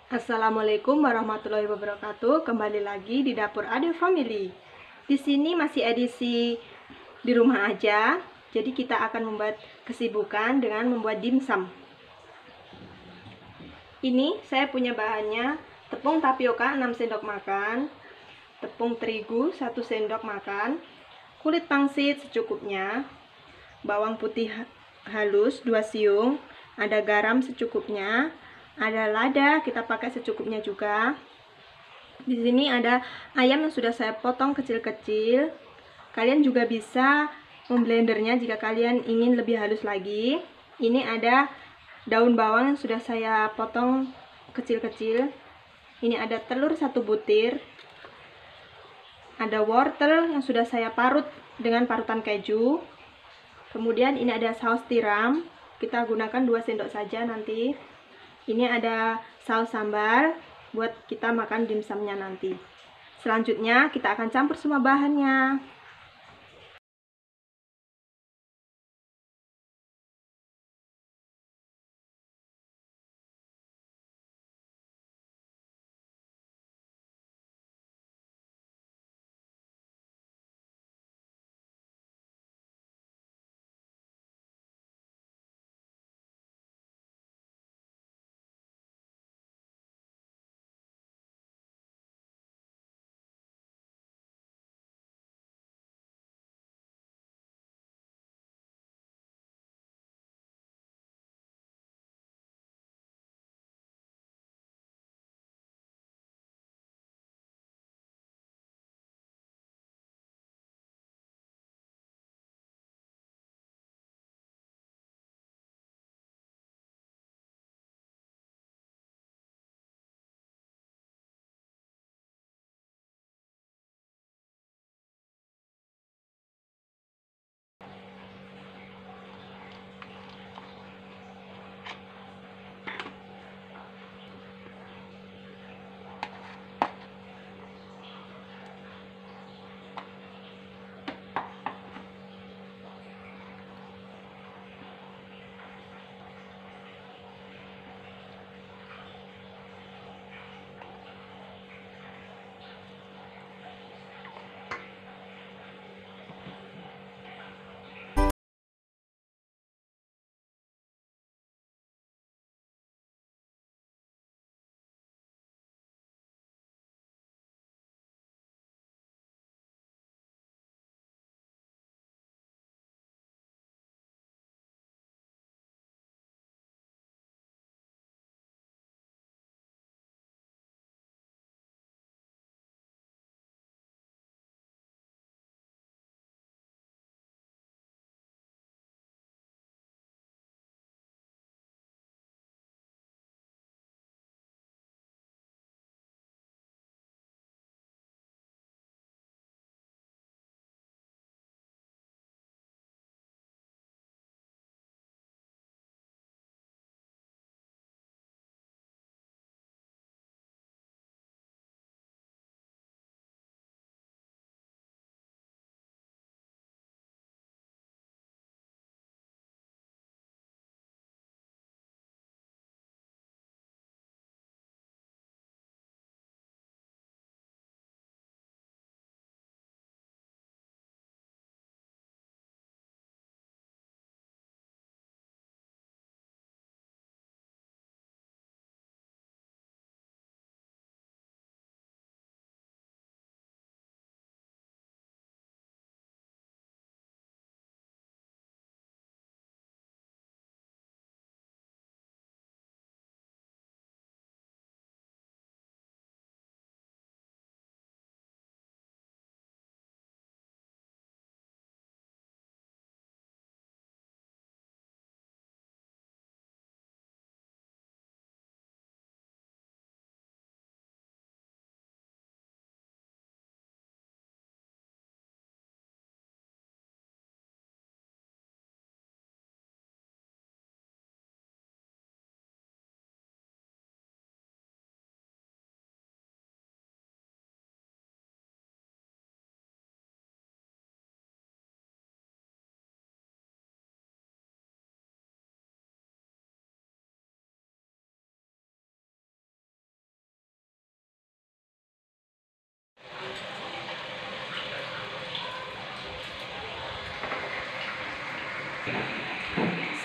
Assalamualaikum warahmatullahi wabarakatuh. Kembali lagi di Dapur Ade Family. Di sini masih edisi di rumah aja. Jadi kita akan membuat kesibukan dengan membuat dimsum. Ini saya punya bahannya: tepung tapioka 6 sendok makan, tepung terigu 1 sendok makan, kulit pangsit secukupnya, bawang putih halus 2 siung, ada garam secukupnya, ada lada kita pakai secukupnya juga. Di sini ada ayam yang sudah saya potong kecil-kecil. Kalian juga bisa memblendernya jika kalian ingin lebih halus lagi. Ini ada daun bawang yang sudah saya potong kecil-kecil. Ini ada telur 1 butir. Ada wortel yang sudah saya parut dengan parutan keju. Kemudian ini ada saus tiram. Kita gunakan 2 sendok saja nanti. Ini ada saus sambal buat kita makan dimsumnya nanti. Selanjutnya kita akan campur semua bahannya.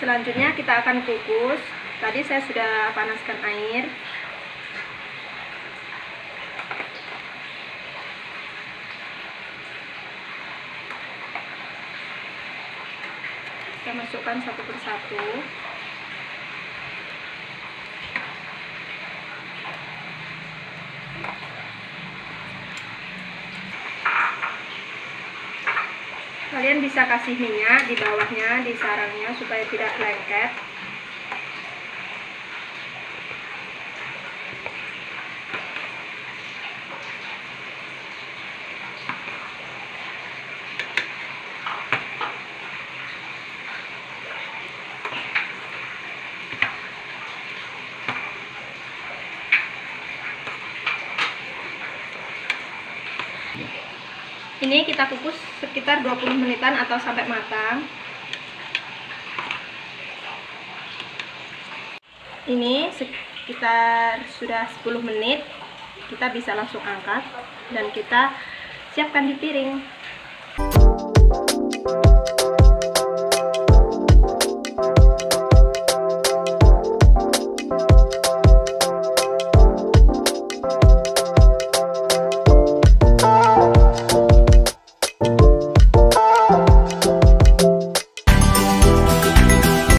Selanjutnya kita akan kukus. Tadi saya sudah panaskan air. Kita masukkan satu persatu. Kalian bisa kasih minyak di bawahnya, di sarangnya, supaya tidak lengket. Ini kita kukus sekitar 20 menitan atau sampai matang. Ini sekitar sudah 10 menit. Kita bisa langsung angkat dan kita siapkan di piring.